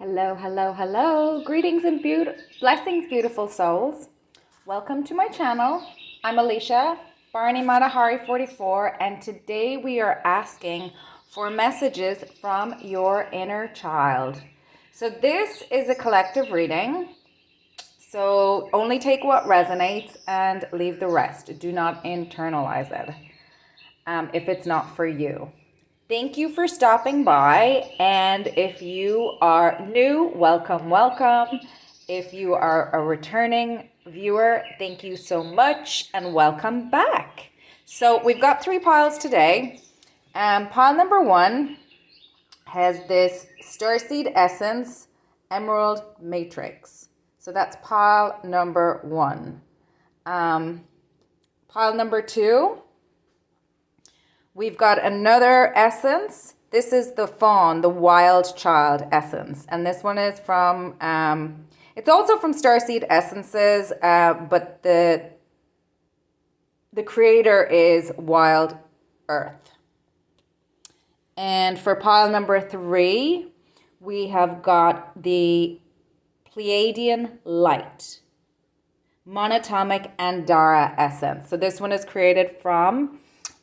Hello, hello, hello. Greetings and blessings, beautiful souls. Welcome to my channel. I'm Alicia, Barney Matahari 44, and today we are asking for messages from your inner child. So this is a collective reading. So only take what resonates and leave the rest. Do not internalize it if it's not for you. Thank you for stopping by, and if you are new, welcome, welcome. If you are a returning viewer, thank you so much and welcome back. So we've got 3 piles today. Pile number 1 has this Starseed Essence Emerald Matrix. So that's pile number 1. Pile number 2, we've got another essence. This is the Fawn, the Wild Child essence. And this one is from, it's also from Starseed Essences, but the creator is Wild Earth. And for pile number 3, we have got the Pleiadian Light, Monatomic Andara essence. So this one is created from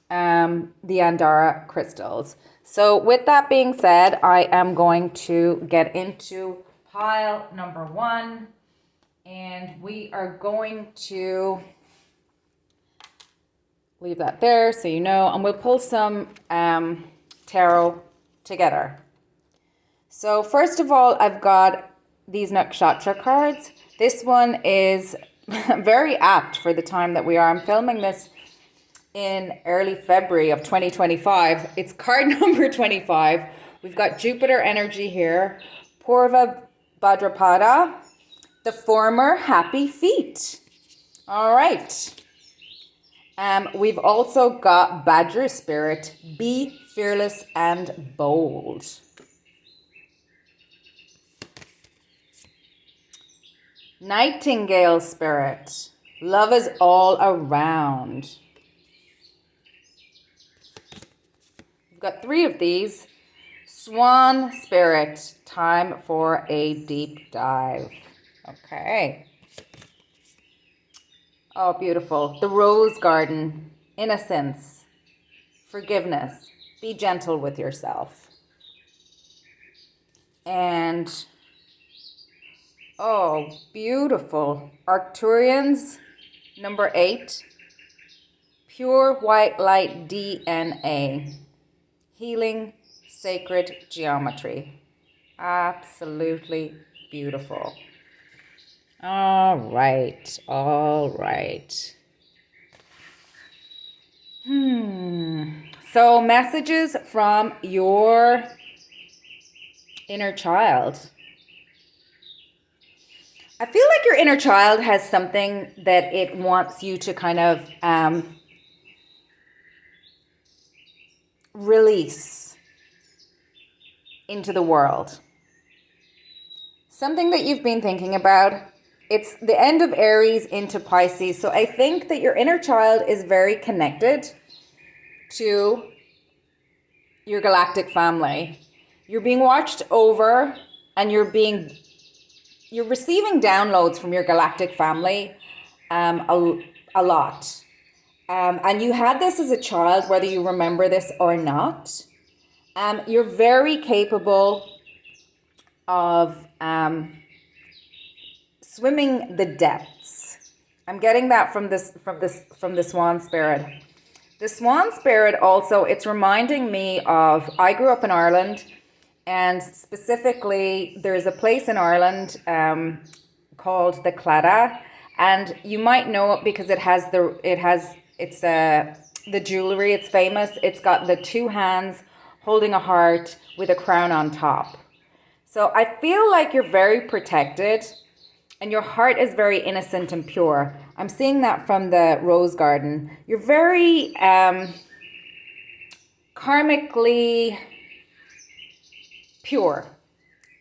the Andara crystals. So with that being said, I am going to get into pile number 1, and we are going to leave that there so you know, and we'll pull some tarot together. So first of all, I've got these Nakshatra cards. This one is very apt for the time that we are. I'm filming this in early February of 2025. It's card number 25. We've got Jupiter energy here, Purva Bhadrapada, the former happy feet. All right. We've also got Badger Spirit, be fearless and bold. Nightingale Spirit, love is all around. We've got 3 of these. Swan Spirit, time for a deep dive. Okay. Oh, beautiful. The Rose Garden, innocence, forgiveness, be gentle with yourself. And, oh, beautiful. Arcturians, number 8, pure white light DNA. Healing sacred geometry. Absolutely beautiful. All right, all right. So messages from your inner child. I feel like your inner child has something that it wants you to kind of release into the world. Something that you've been thinking about. It's the end of Aries into Pisces. So I think that your inner child is very connected to your galactic family. You're being watched over, and you're receiving downloads from your galactic family a lot. And you had this as a child, whether you remember this or not. You're very capable of swimming the depths. I'm getting that from the Swan Spirit. The Swan Spirit also, it's reminding me of, I grew up in Ireland, and specifically there's a place in Ireland called the Claddagh, and you might know it because it's the jewelry. It's famous. It's got the 2 hands holding a heart with a crown on top. So I feel like you're very protected, and your heart is very innocent and pure. I'm seeing that from the Rose Garden. You're very karmically pure.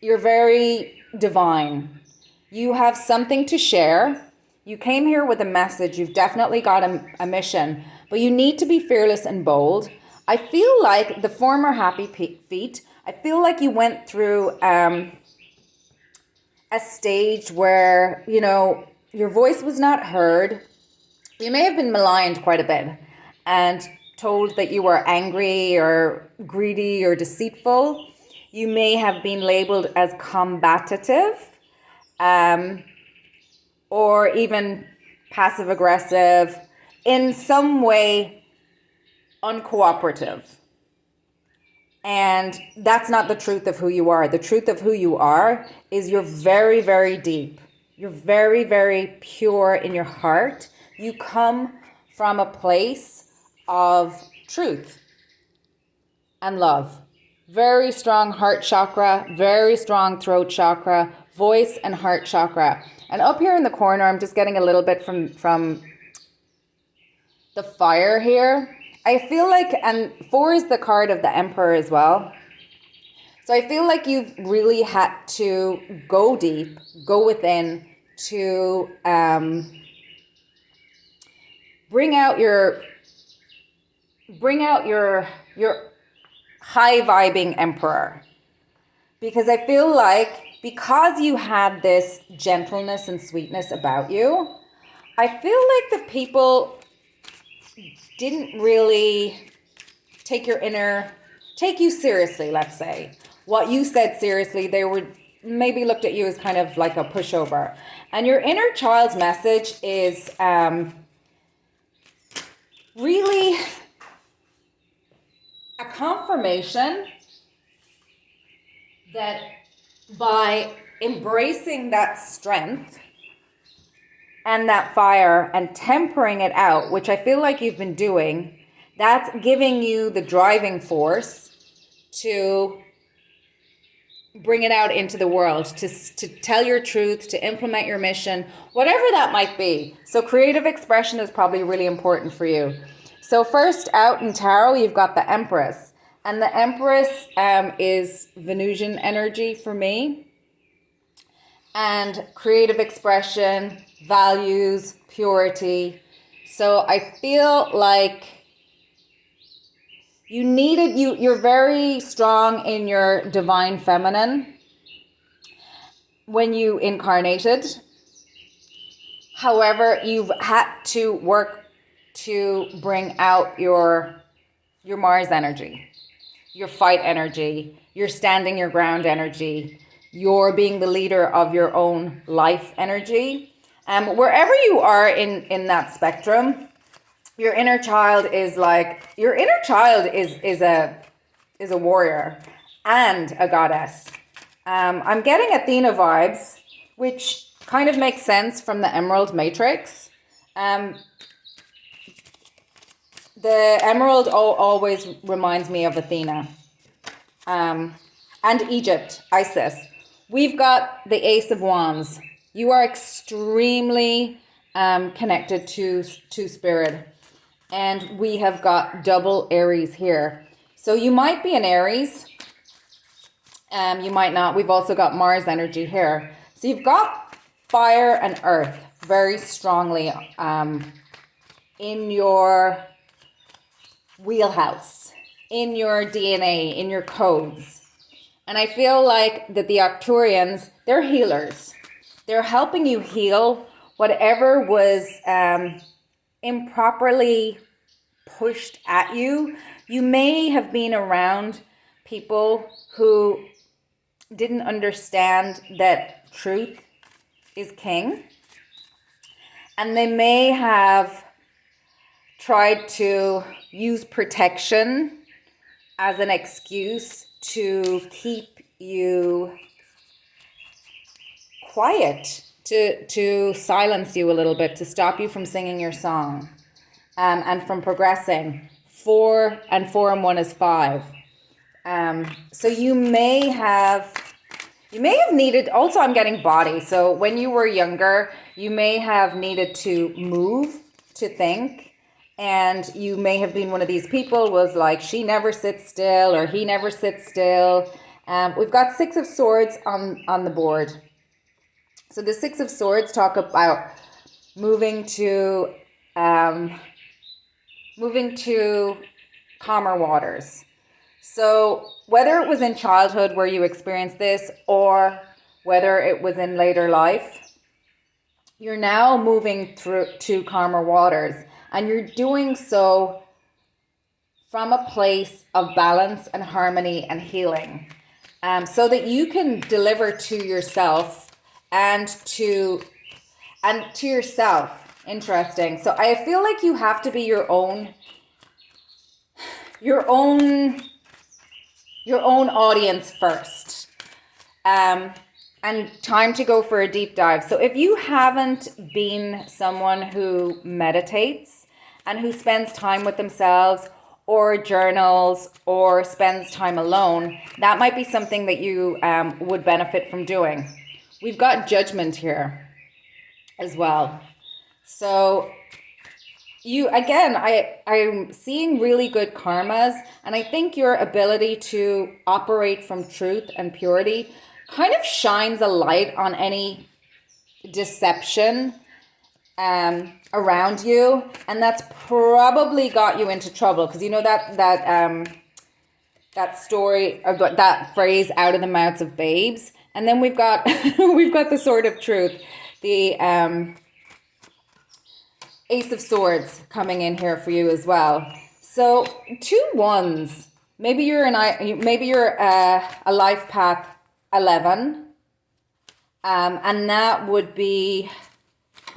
You're very divine. You have something to share. You came here with a message. You've definitely got a mission, but you need to be fearless and bold. I feel like the former happy feet, I feel like you went through a stage where, your voice was not heard. You may have been maligned quite a bit and told that you were angry or greedy or deceitful. You may have been labeled as combative, or even passive aggressive, in some way uncooperative. And that's not the truth of who you are. The truth of who you are is you're very, very deep. You're very, very pure in your heart. You come from a place of truth and love. Very strong heart chakra, very strong throat chakra, voice and heart chakra. And up here in the corner, I'm just getting a little bit from the fire here. I feel like, and 4 is the card of the Emperor as well. So I feel like you've really had to go deep, go within to bring out your high vibing Emperor. Because I feel like because you had this gentleness and sweetness about you, I feel like the people didn't really take you seriously, let's say. What you said seriously, they were maybe looked at you as kind of like a pushover. And your inner child's message is really a confirmation that by embracing that strength and that fire and tempering it out, which I feel like you've been doing, that's giving you the driving force to bring it out into the world, to tell your truth, to implement your mission, whatever that might be. So creative expression is probably really important for you. So first out in tarot, you've got the Empress. And the Empress is Venusian energy for me. And creative expression, values, purity. So I feel like you're very strong in your divine feminine when you incarnated. However, you've had to work to bring out your Mars energy, your fight energy, your standing your ground energy, your being the leader of your own life energy. Wherever you are in that spectrum, your inner child is a warrior and a goddess. I'm getting Athena vibes, which kind of makes sense from the Emerald Matrix. The emerald always reminds me of Athena. And Egypt, Isis. We've got the Ace of Wands. You are extremely connected to spirit. And we have got double Aries here. So you might be an Aries. You might not. We've also got Mars energy here. So you've got fire and earth very strongly in your wheelhouse, in your DNA, in your codes. And I feel like that the Arcturians, they're healers. They're helping you heal whatever was improperly pushed at you. You may have been around people who didn't understand that truth is king. And they may have tried to use protection as an excuse to keep you quiet, to silence you a little bit, to stop you from singing your song, and from progressing. 4 and 1 is 5. So you may have needed, also I'm getting body. So when you were younger, you may have needed to move to think. And you may have been one of these people was like, she never sits still or he never sits still. We've got 6 of Swords on the board. So the 6 of Swords talk about moving to calmer waters. So whether it was in childhood where you experienced this, or whether it was in later life, you're now moving through to calmer waters, and you're doing so from a place of balance and harmony and healing, so that you can deliver to yourself and to yourself. Interesting. So I feel like you have to be your own audience first. And time to go for a deep dive. So if you haven't been someone who meditates and who spends time with themselves or journals or spends time alone, that might be something that you would benefit from doing. We've got judgment here as well. So I'm seeing really good karmas, and I think your ability to operate from truth and purity kind of shines a light on any deception around you, and that's probably got you into trouble, because you know that story about that phrase, out of the mouths of babes. And then we've got the sword of truth, the Ace of Swords coming in here for you as well. So 2 1s. Maybe you're a life path 11, and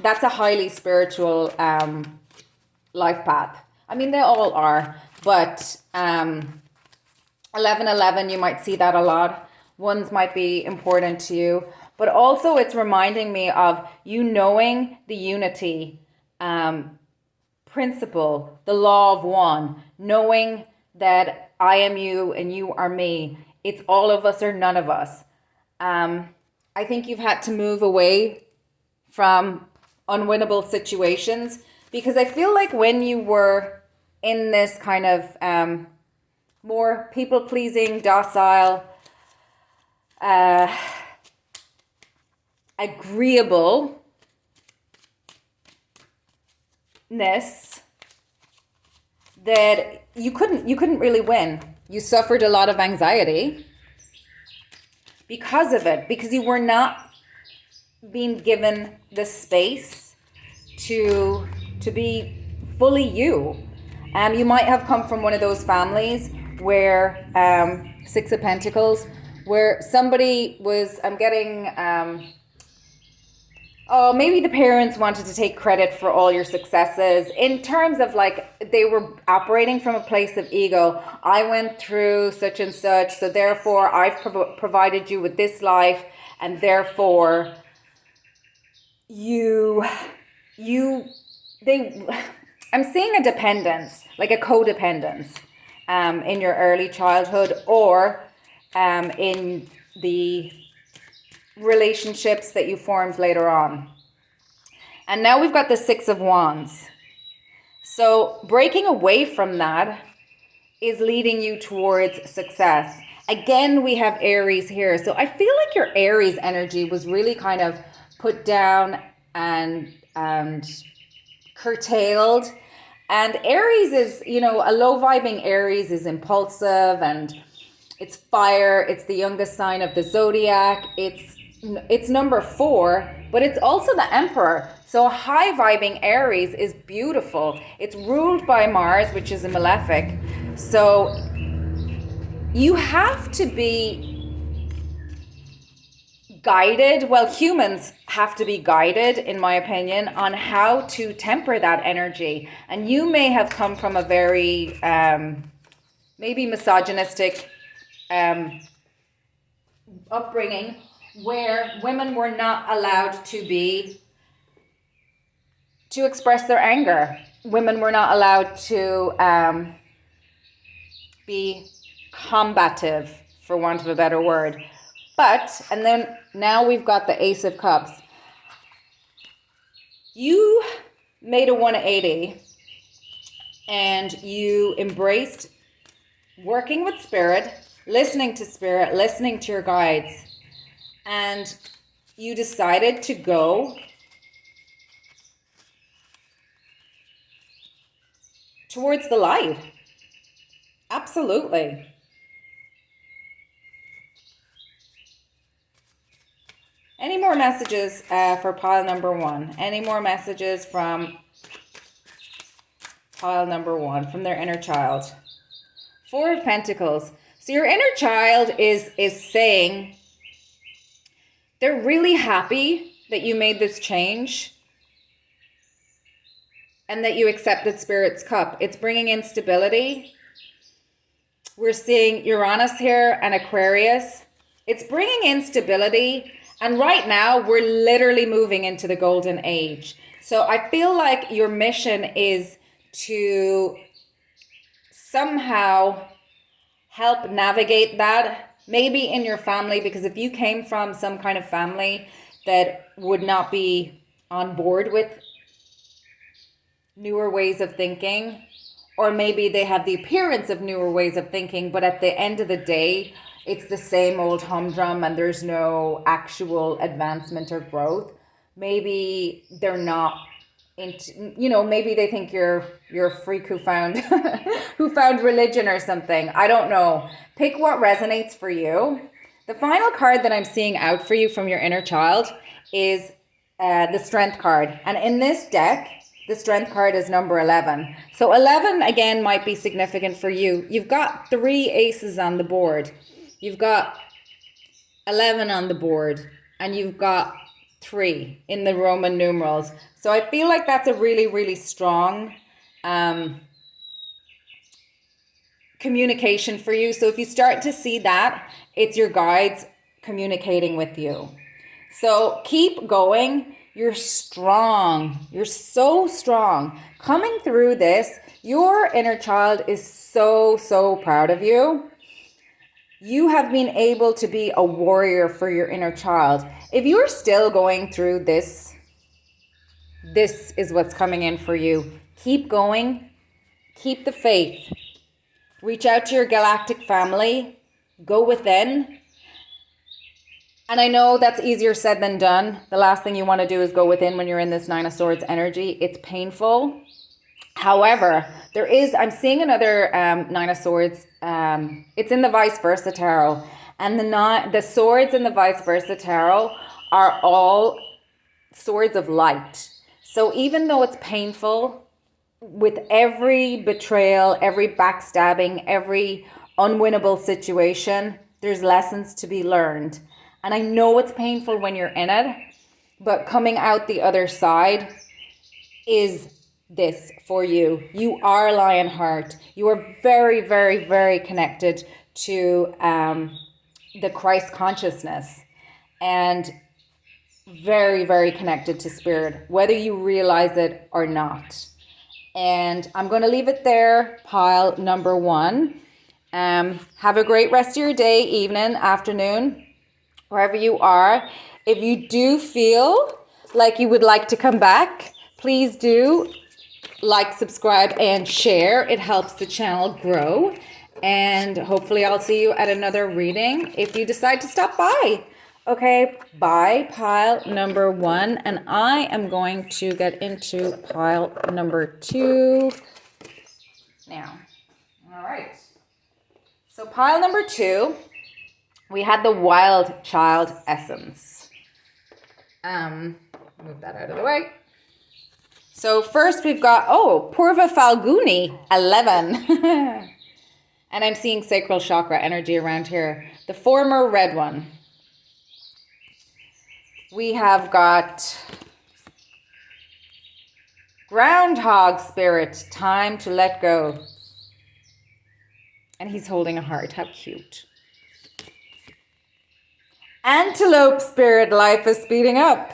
that's a highly spiritual life path. I mean, they all are, but 11, you might see that a lot. 1s might be important to you, but also it's reminding me of you knowing the unity principle, the law of one, knowing that I am you and you are me. It's all of us or none of us. I think you've had to move away from unwinnable situations, because I feel like when you were in this kind of more people-pleasing, docile, agreeableness, that you couldn't really win. You suffered a lot of anxiety because of it, because you were not being given the space to be fully you. You might have come from one of those families where 6 of Pentacles, where somebody was, maybe the parents wanted to take credit for all your successes, in terms of like they were operating from a place of ego. I went through such and such, so therefore I've provided you with this life, and therefore I'm seeing a dependence, like a codependence in your early childhood, or in the relationships that you formed later on. And now we've got the 6 of Wands. So breaking away from that is leading you towards success. Again, we have Aries here. So I feel like your Aries energy was really kind of put down and curtailed. And Aries is, a low vibing Aries is impulsive, and it's fire. It's the youngest sign of the zodiac. It's number 4, but it's also the Emperor. So a high vibing Aries is beautiful. It's ruled by Mars, which is a malefic. So you have to be guided. Well, humans have to be guided, in my opinion, on how to temper that energy. And you may have come from a very maybe misogynistic upbringing, where women were not allowed to express their anger. Women were not allowed to be combative, for want of a better word. And then now we've got the Ace of Cups. You made a 180, and you embraced working with spirit, listening to your guides. And you decided to go towards the light. Absolutely. Any more messages for pile number 1? Any more messages from pile number 1, from their inner child? 4 of Pentacles. So your inner child is saying they're really happy that you made this change and that you accepted Spirit's cup. It's bringing in stability. We're seeing Uranus here and Aquarius. It's bringing in stability. And right now, we're literally moving into the golden age. So I feel like your mission is to somehow help navigate that, maybe in your family, because if you came from some kind of family that would not be on board with newer ways of thinking, or maybe they have the appearance of newer ways of thinking, but at the end of the day, it's the same old humdrum and there's no actual advancement or growth. Maybe they're not into, maybe they think you're a freak who found who found religion or something. I don't know. Pick what resonates for you. The final card that I'm seeing out for you from your inner child is the Strength card. And in this deck, the Strength card is number 11. So 11, again, might be significant for you. You've got 3 aces on the board. You've got 11 on the board. And you've got 3 in the Roman numerals. So I feel like that's a really, really strong communication for you. So if you start to see that, it's your guides communicating with you. So keep going. You're strong. You're so strong. Coming through this, your inner child is so, so proud of you. You have been able to be a warrior for your inner child. If you're still going through this is what's coming in for you. Keep going. Keep the faith. Reach out to your galactic family. Go within. And I know that's easier said than done. The last thing you want to do is go within when you're in this 9 of Swords energy. It's painful. However, I'm seeing another 9 of Swords. It's in the Vice Versa Tarot. And the swords in the Vice Versa Tarot are all swords of light. So even though it's painful, with every betrayal, every backstabbing, every unwinnable situation, there's lessons to be learned. And I know it's painful when you're in it, but coming out the other side is this for you. You are Lionheart. You are very, very, very connected to the Christ consciousness and very, very connected to Spirit, whether you realize it or not. And I'm going to leave it there, pile number 1. Have a great rest of your day, evening, afternoon, wherever you are. If you do feel like you would like to come back, please do like, subscribe, and share. It helps the channel grow. And hopefully I'll see you at another reading if you decide to stop by. Okay, bye, pile number 1. And I am going to get into pile number 2 now. All right. So pile number 2, we had the Wild Child Essence. Move that out of the way. So first we've got, Purva Falguni, 11. And I'm seeing sacral chakra energy around here. The former red one. We have got Groundhog Spirit, time to let go. And he's holding a heart. How cute. Antelope Spirit, life is speeding up.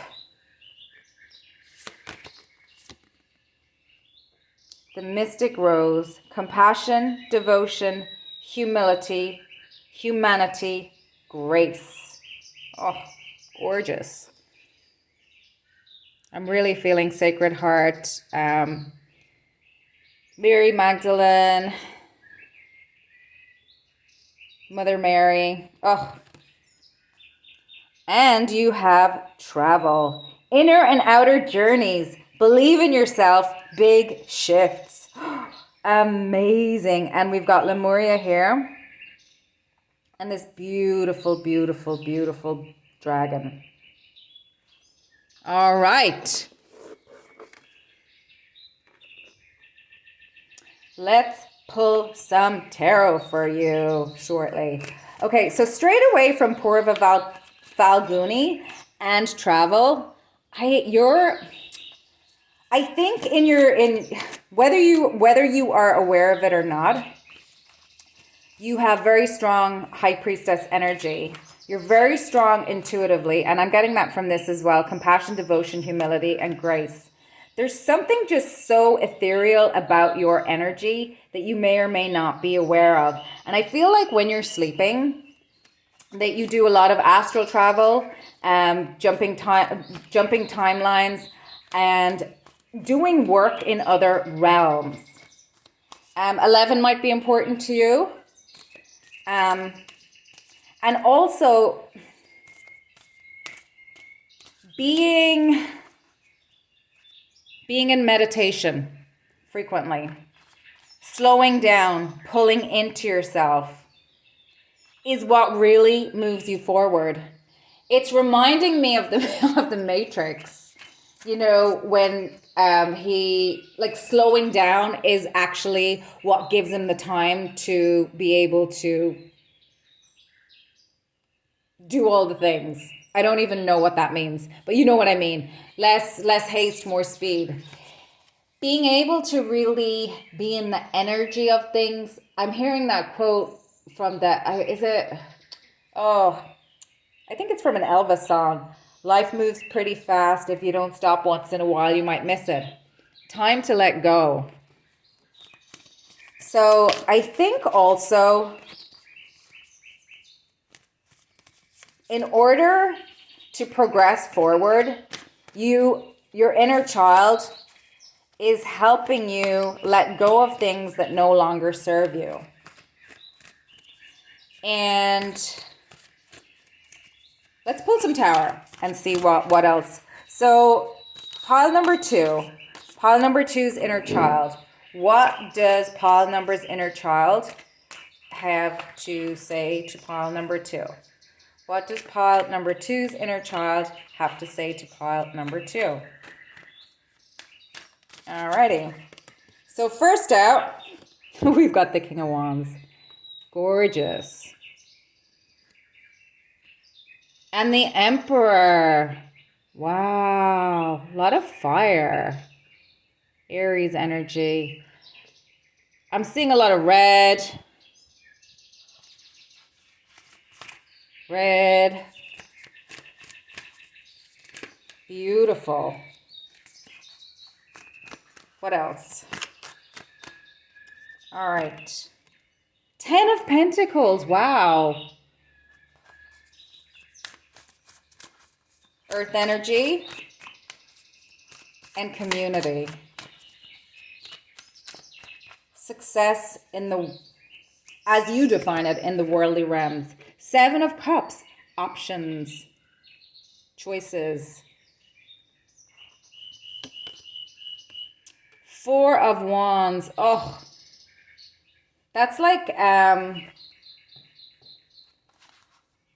The Mystic Rose, compassion, devotion, humility, humanity, grace. Oh, gorgeous. I'm really feeling Sacred Heart, Mary Magdalene, Mother Mary. Oh. And you have travel, inner and outer journeys. Believe in yourself, big shifts. Amazing. And we've got Lemuria here. And this beautiful, beautiful, beautiful dragon. All right. Let's pull some tarot for you shortly. Okay, so straight away from Purva Falguni and travel, I think in whether you are aware of it or not, you have very strong high priestess energy. You're very strong intuitively, and I'm getting that from this as well. Compassion, devotion, humility, and grace. There's something just so ethereal about your energy that you may or may not be aware of. And I feel like when you're sleeping, that you do a lot of astral travel, jumping timelines, and doing work in other realms. 11 might be important to you. And also being in meditation frequently, slowing down, pulling into yourself is what really moves you forward. It's reminding me of the Matrix, you know, when he, like, slowing down is actually what gives him the time to be able to do all the things. I don't even know what that means, but you know what I mean. Less haste, more speed. Being able to really be in the energy of things. I'm hearing that quote from I think it's from an Elvis song. Life moves pretty fast. If you don't stop once in a while, you might miss it. Time to let go. So I think also, in order to progress forward, your inner child is helping you let go of things that no longer serve you. And let's pull some tarot and see what else. So pile number 2. Pile number 2's inner child. What does pile number's inner child have to say to pile number 2? What does pile number 2's inner child have to say to pile number 2? Alrighty. So first out, we've got the King of Wands. Gorgeous. And the Emperor. Wow. A lot of fire. Aries energy. I'm seeing a lot of red. Red. Beautiful. What else? All right. 10 of Pentacles. Wow. Earth energy and community. Success as you define it, in the worldly realms. 7 of Cups. Options. Choices. 4 of Wands. Oh, that's like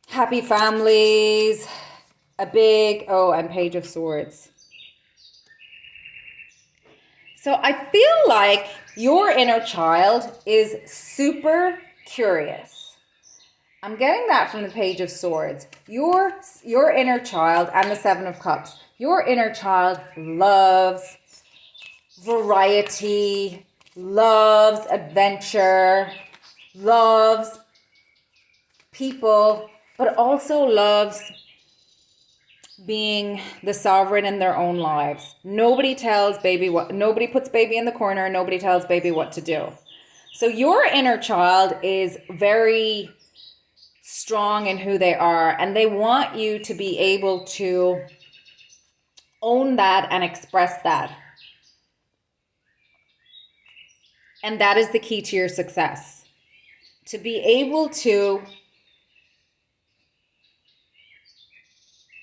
happy families. And Page of Swords. So I feel like your inner child is super curious. I'm getting that from the Page of Swords. Your inner child and the 7 of Cups. Your inner child loves variety, loves adventure, loves people, but also loves being the sovereign in their own lives. Nobody puts baby in the corner, nobody tells baby what to do. So your inner child is very strong in who they are, and they want you to be able to own that and express that. And that is the key to your success. To be able to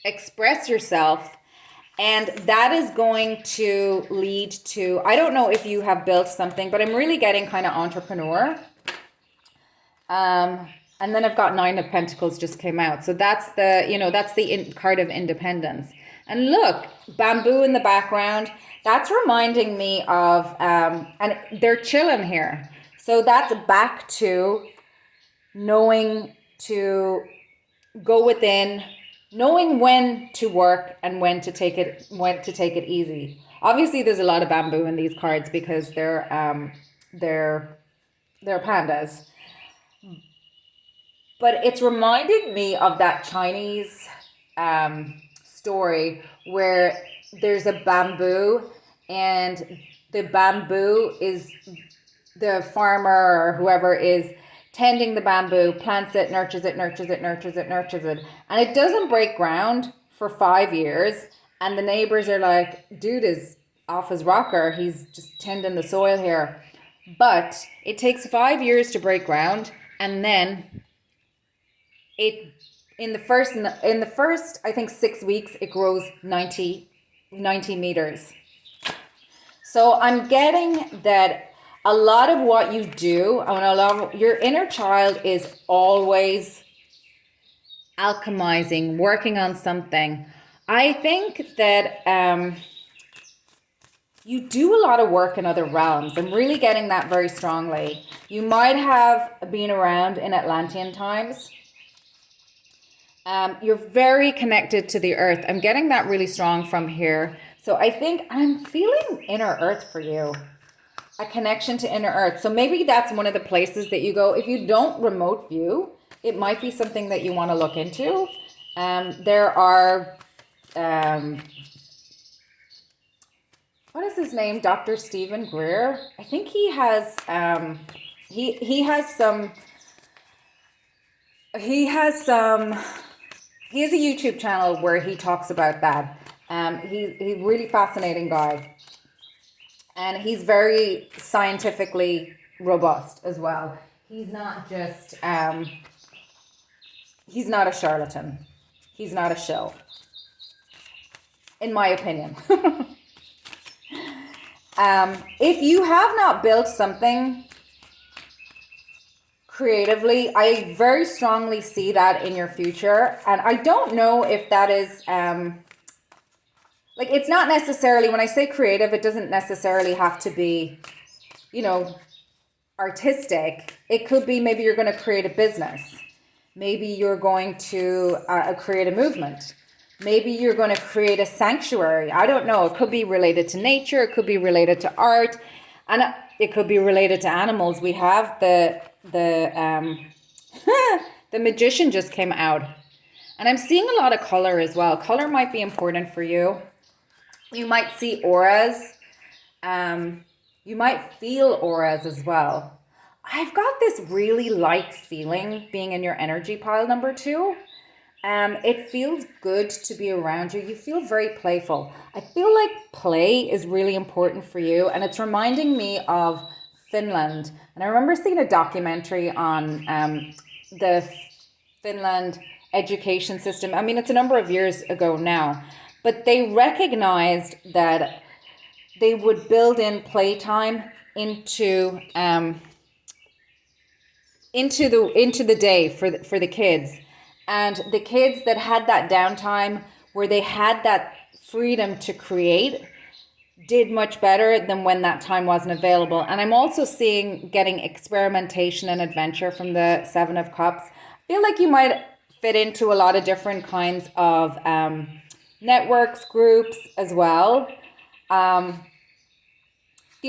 express yourself, and that is going to lead to, I don't know if you have built something, but I'm really getting kind of entrepreneur. And then I've got Nine of Pentacles just came out. So that's that's the card of independence. And look, bamboo in the background. That's reminding me of, and they're chilling here. So that's back to knowing to go within, knowing when to work and when to take it easy. Obviously, there's a lot of bamboo in these cards because they're pandas. But it's reminding me of that Chinese story where there's a bamboo, and the bamboo is the farmer or whoever is tending the bamboo, plants it, nurtures it, nurtures it, nurtures it, nurtures it. And it doesn't break ground for 5 years. And the neighbors are like, dude is off his rocker. He's just tending the soil here. But it takes 5 years to break ground. And then in the first I think 6 weeks, it grows 90 meters. So I'm getting that a lot of what you do, and a lot of your inner child is always alchemizing, working on something. I think that you do a lot of work in other realms. I'm really getting that very strongly. You might have been around in Atlantean times. You're very connected to the earth. I'm getting that really strong from here. So I think I'm feeling inner earth for you. A connection to inner earth. So maybe that's one of the places that you go. If you don't remote view, it might be something that you want to look into. There are, what is his name? Dr. Stephen Greer. I think he has, he has a YouTube channel where he talks about that. He's a really fascinating guy. And he's very scientifically robust as well. He's not just, he's not a charlatan. He's not a shill, in my opinion. If you have not built something creatively, I very strongly see that in your future. And I don't know if that is... like, it's not necessarily, when I say creative, it doesn't necessarily have to be, artistic. It could be maybe you're going to create a business. Maybe you're going to create a movement. Maybe you're going to create a sanctuary. I don't know. It could be related to nature. It could be related to art. And it could be related to animals. We have the Magician just came out. And I'm seeing a lot of color as well. Color might be important for you. You might see auras. You might feel auras as well. I've got this really light feeling being in your energy pile number 2. It feels good to be around you. You feel very playful. I feel like play is really important for you. And it's reminding me of Finland. And I remember seeing a documentary on the Finland education system. I mean, it's a number of years ago now. But they recognized that they would build in playtime into the day for the kids, and the kids that had that downtime where they had that freedom to create did much better than when that time wasn't available. And I'm also getting experimentation and adventure from the Seven of Cups. I feel like you might fit into a lot of different kinds of networks, groups as well. The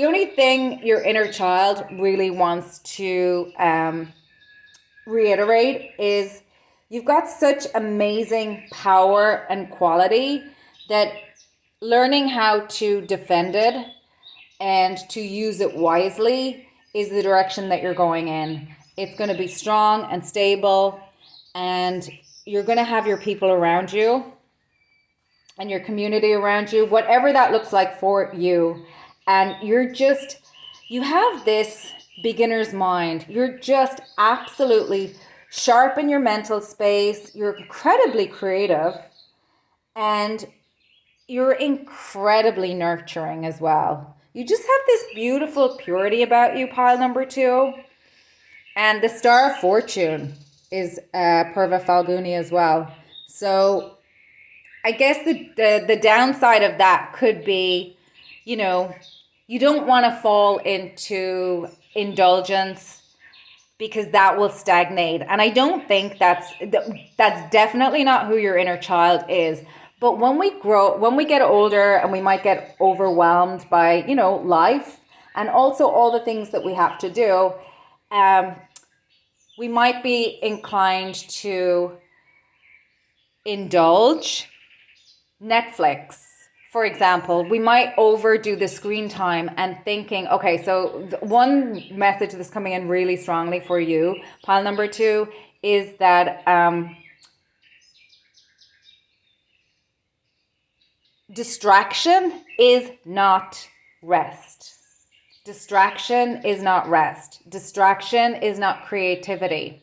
only thing your inner child really wants to reiterate is you've got such amazing power and quality that learning how to defend it and to use it wisely is the direction that you're going in. It's going to be strong and stable, and you're going to have your people around you and your community around you, whatever that looks like for you. And you have this beginner's mind. You're just absolutely sharp in your mental space. You're incredibly creative, and you're incredibly nurturing as well. You just have this beautiful purity about you, pile number 2. And the Star of Fortune. is Purva Falguni as well. So I guess the downside of that could be, you know, you don't want to fall into indulgence because that will stagnate. And I don't think that's definitely not who your inner child is. But when we grow, when we get older, and we might get overwhelmed by, life and also all the things that we have to do, we might be inclined to indulge Netflix. For example, we might overdo the screen time and thinking, okay, so one message that's coming in really strongly for you, pile number 2, is that distraction is not rest. Distraction is not rest. Distraction is not creativity.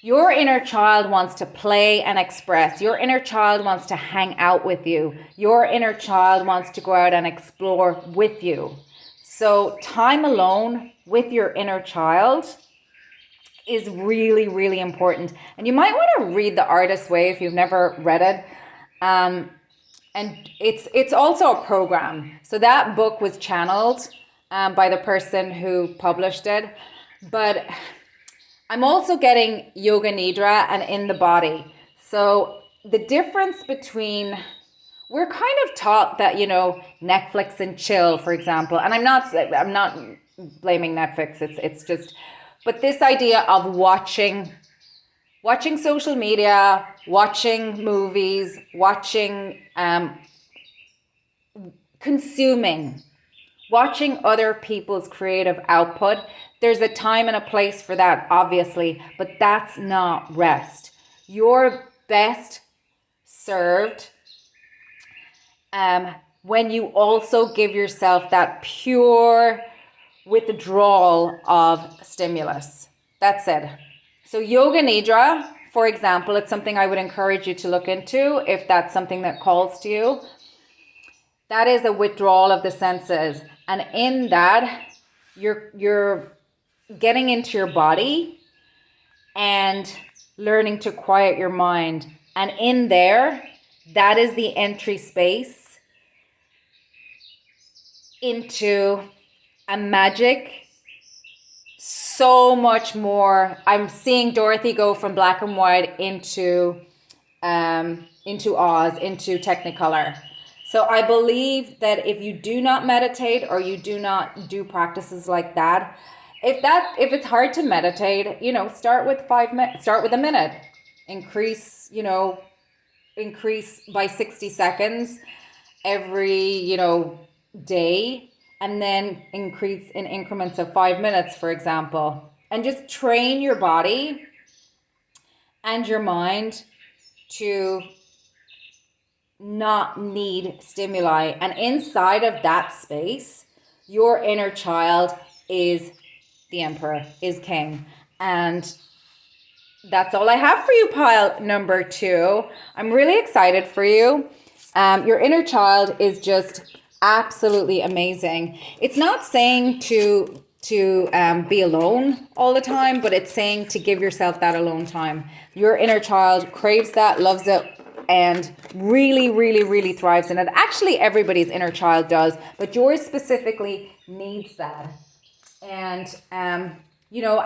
Your inner child wants to play and express. Your inner child wants to hang out with you. Your inner child wants to go out and explore with you. So time alone with your inner child is really, really important. And you might want to read The Artist's Way if you've never read it. And it's also a program. So that book was channeled by the person who published it. But I'm also getting Yoga Nidra and In the Body. So the difference between, we're kind of taught that, Netflix and chill, for example. And I'm not blaming Netflix. It's just, but this idea of watching social media, watching movies, consuming, watching other people's creative output. There's a time and a place for that, obviously, but that's not rest. You're best served when you also give yourself that pure withdrawal of stimulus. That's it. So Yoga Nidra, for example, it's something I would encourage you to look into if that's something that calls to you. That is a withdrawal of the senses. And in that, you're getting into your body and learning to quiet your mind. And in there, that is the entry space into a magic so much more. I'm seeing Dorothy go from black and white into Oz, into Technicolor. So I believe that if you do not meditate or you do not do practices like that, if it's hard to meditate, start with 5 minutes, start with a minute, increase by 60 seconds every, day, and then increase in increments of 5 minutes, for example, and just train your body and your mind to not need stimuli. And inside of that space, your inner child is the emperor, is king. And that's all I have for you, pile number 2. I'm really excited for you. Your inner child is just absolutely amazing. It's not saying to be alone all the time, but it's saying to give yourself that alone time. Your inner child craves that, loves it, and really, really, really thrives in it. Actually, everybody's inner child does, but yours specifically needs that. And,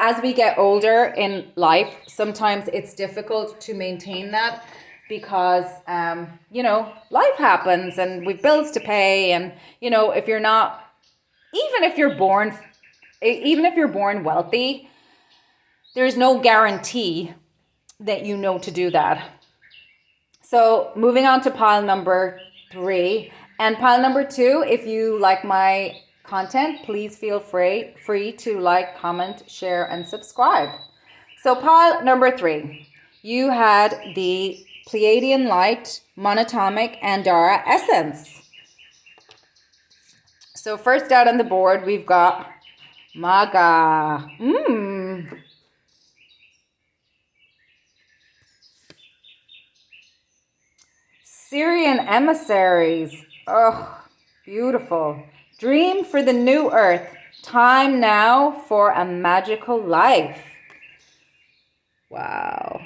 as we get older in life, sometimes it's difficult to maintain that because, life happens and we've bills to pay. And, if you're not, even if you're born wealthy, there's no guarantee that you know to do that. So moving on to pile number 3 and pile number 2, if you like my content, please feel free to like, comment, share, and subscribe. So pile number 3, you had the Pleiadian Light, Monatomic, Andara Essence. So first out on the board, we've got Maga. Syrian emissaries. Oh, beautiful. Dream for the new earth. Time now for a magical life. Wow.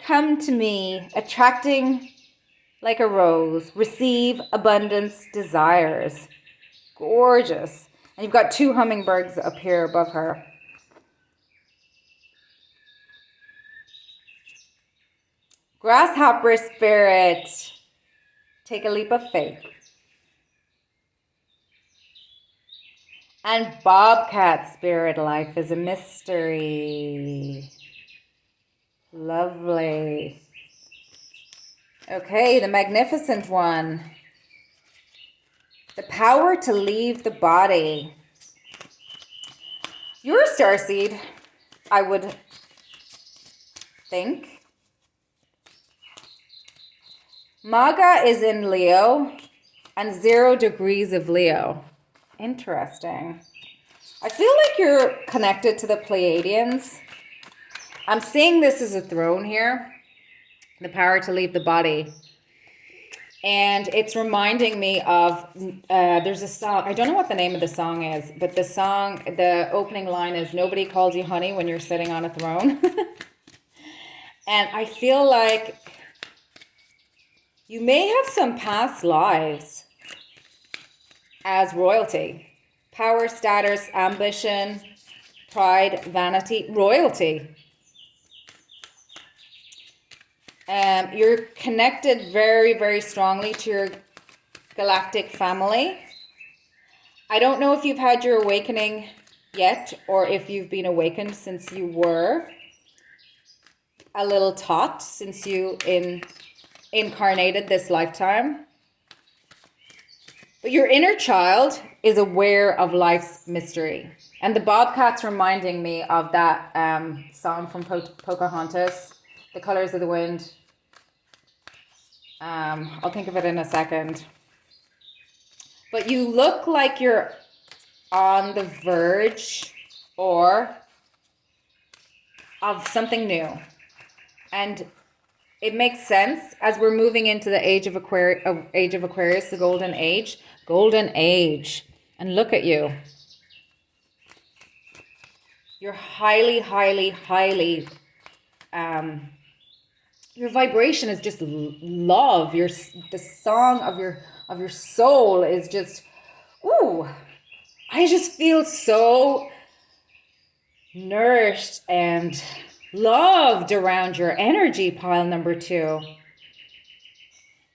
Come to me, attracting like a rose. Receive abundance desires. Gorgeous. And you've got 2 hummingbirds up here above her. Grasshopper spirit. Take a leap of faith. And bobcat spirit, life is a mystery. Lovely. Okay, the magnificent one. The power to leave the body. You're a starseed, I would think. Maga is in Leo and 0 degrees of Leo. Interesting. I feel like you're connected to the Pleiadians. I'm seeing this as a throne here. The power to leave the body. And it's reminding me of, there's a song, I don't know what the name of the song is, but the song, the opening line is, nobody calls you honey when you're sitting on a throne. And I feel like you may have some past lives as royalty. Power, status, ambition, pride, vanity, royalty. You're connected very, very strongly to your galactic family. I don't know if you've had your awakening yet, or if you've been awakened since you were a little tot, since you incarnated this lifetime. But your inner child is aware of life's mystery. And the bobcat's reminding me of that song from Pocahontas, The Colors of the Wind. I'll think of it in a second. But you look like you're on the verge or of something new. And it makes sense as we're moving into the age of Aquarius, the golden age. Golden age. And look at you. You're highly, highly, highly your vibration is just love. The song of your soul is just, ooh, I just feel so nourished and loved around your energy, pile number 2.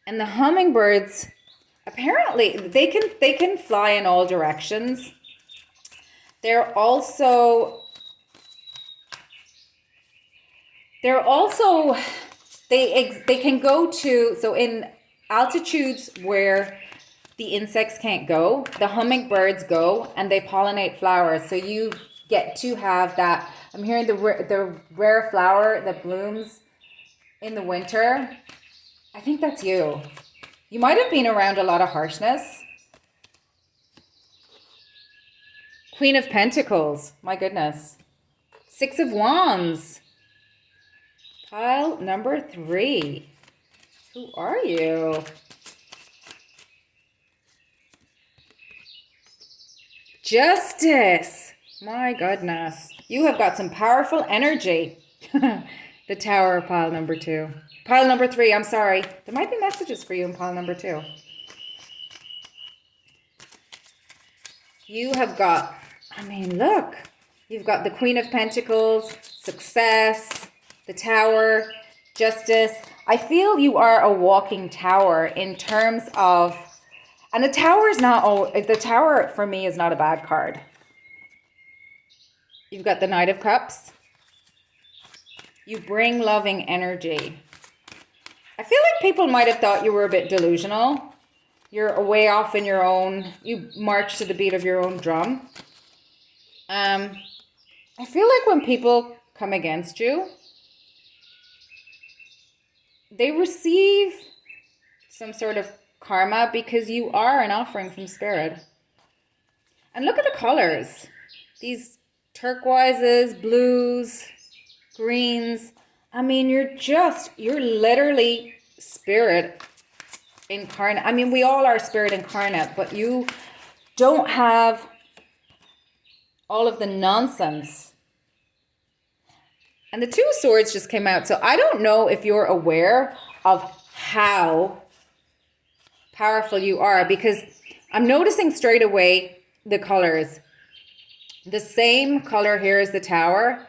And the hummingbirds, apparently they can fly in all directions. They're also they can go to, so in altitudes where the insects can't go, the hummingbirds go and they pollinate flowers. So you get to have that. I'm hearing the rare flower that blooms in the winter. I think that's you. You might have been around a lot of harshness. Queen of Pentacles. My goodness. 6 of Wands. Pile number 3. Who are you? Justice. My goodness. You have got some powerful energy. The Tower, pile number 2. Pile number 3, I'm sorry. There might be messages for you in pile number 2. You have got, I mean, look. You've got the Queen of Pentacles, success, the Tower, justice. I feel you are a walking tower in terms of, and the Tower is not, the Tower for me is not a bad card. You've got the Knight of Cups. You bring loving energy. I feel like people might have thought you were a bit delusional. You're way off in your own, you march to the beat of your own drum. I feel like when people come against you, they receive some sort of karma because you are an offering from Spirit. And look at the colors. These turquoises, blues, greens. I mean, you're literally Spirit incarnate. I mean, we all are Spirit incarnate, but you don't have all of the nonsense And the Two of Swords just came out. So I don't know if you're aware of how powerful you are, because I'm noticing straight away the colors. The same color here as the Tower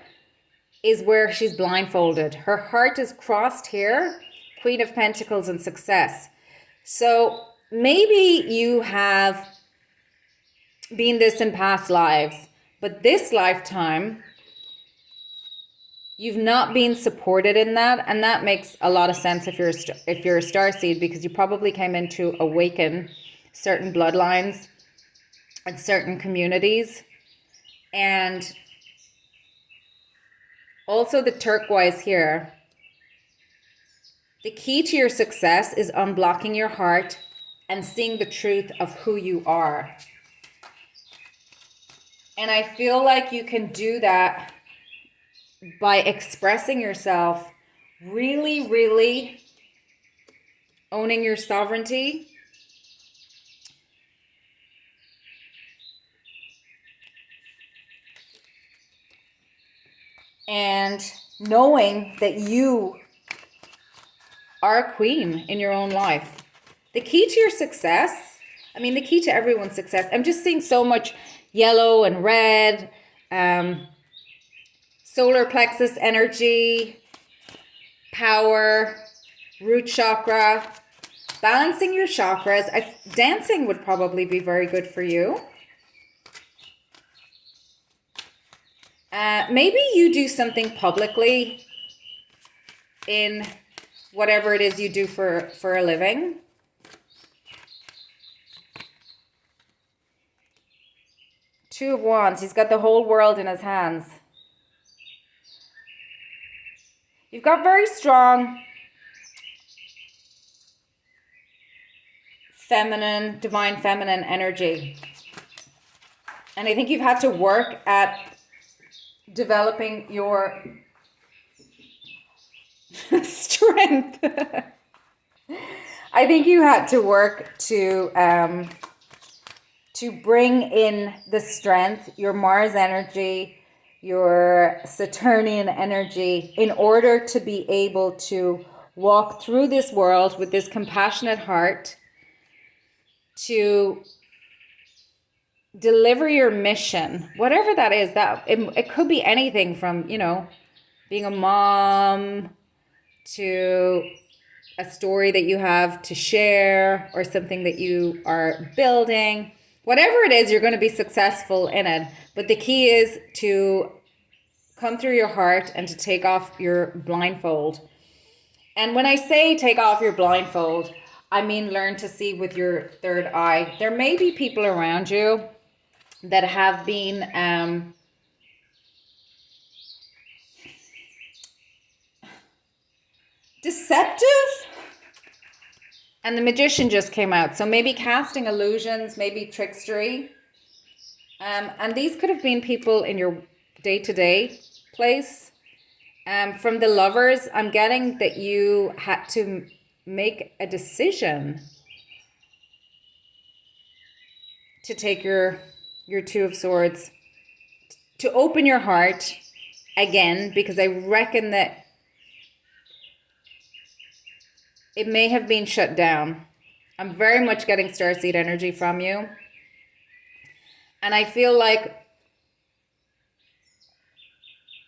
is where she's blindfolded. Her heart is crossed here, Queen of Pentacles and success. So maybe you have been this in past lives, but this lifetime, you've not been supported in that, and that makes a lot of sense if you're a starseed, because you probably came in to awaken certain bloodlines and certain communities. And also the turquoise here. The key to your success is unblocking your heart and seeing the truth of who you are. And I feel like you can do that by expressing yourself, really, really owning your sovereignty. And knowing that you are a queen in your own life. The key to your success, I mean, the key to everyone's success, I'm just seeing so much yellow and red, solar plexus energy, power, root chakra, balancing your chakras. Dancing would probably be very good for you. Maybe you do something publicly in whatever it is you do for a living. Two of Wands. He's got the whole world in his hands. You've got very strong feminine, divine feminine energy. And I think you've had to work at developing your strength. I think you had to work to bring in the strength, your Mars energy, your Saturnian energy, in order to be able to walk through this world with this compassionate heart, to deliver your mission, whatever that is. That it could be anything from, you know, being a mom to a story that you have to share, or something that you are building. Whatever it is, you're going to be successful in it. But the key is to come through your heart and to take off your blindfold. And when I say take off your blindfold, I mean learn to see with your third eye. There may be people around you that have been deceptive. And the Magician just came out. So maybe casting illusions, maybe trickstery. And these could have been people in your day-to-day place. From the Lovers, I'm getting that you had to make a decision to take your Two of Swords, to open your heart again, because I reckon that it may have been shut down. I'm very much getting starseed energy from you. And I feel like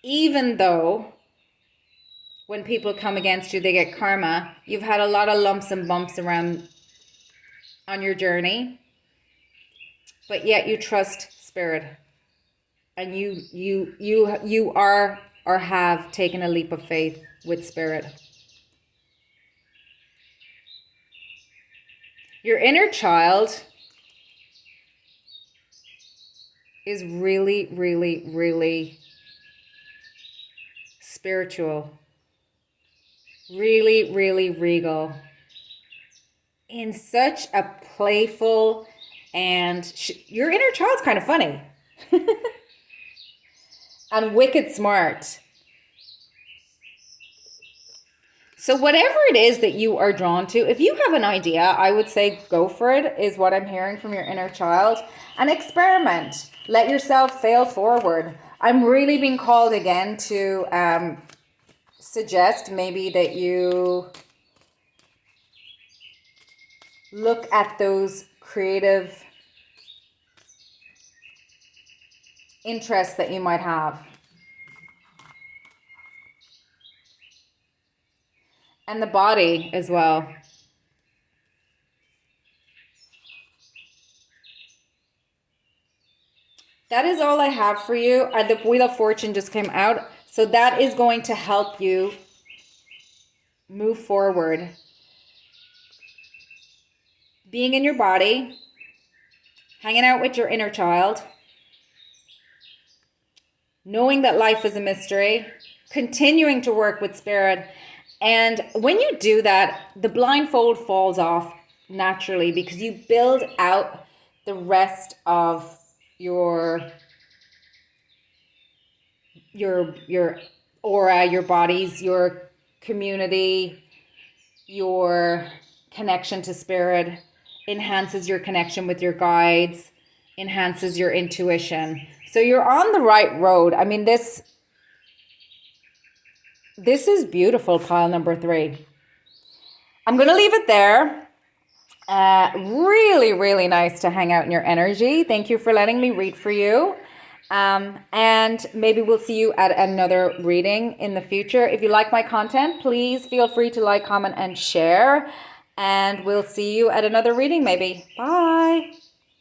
even though when people come against you, they get karma, you've had a lot of lumps and bumps around on your journey. But yet you trust Spirit. And you are or have taken a leap of faith with Spirit. Your inner child is really, really, really spiritual. Really, really regal. In such a playful, and your inner child's kind of funny. And wicked smart. So whatever it is that you are drawn to, if you have an idea, I would say go for it, is what I'm hearing from your inner child. And experiment. Let yourself fail forward. I'm really being called again to suggest maybe that you look at those creative interests that you might have. And the body as well. That is all I have for you. The Wheel of Fortune just came out. So that is going to help you move forward. Being in your body, hanging out with your inner child, knowing that life is a mystery, continuing to work with spirit. And when you do that, the blindfold falls off naturally because you build out the rest of your aura, your bodies, your community, your connection to spirit, enhances your connection with your guides, enhances your intuition. So you're on the right road. I mean, this is beautiful, pile number 3. I'm going to leave it there. Really, really nice to hang out in your energy. Thank you for letting me read for you. And maybe we'll see you at another reading in the future. If you like my content, please feel free to like, comment, and share. And we'll see you at another reading maybe. Bye.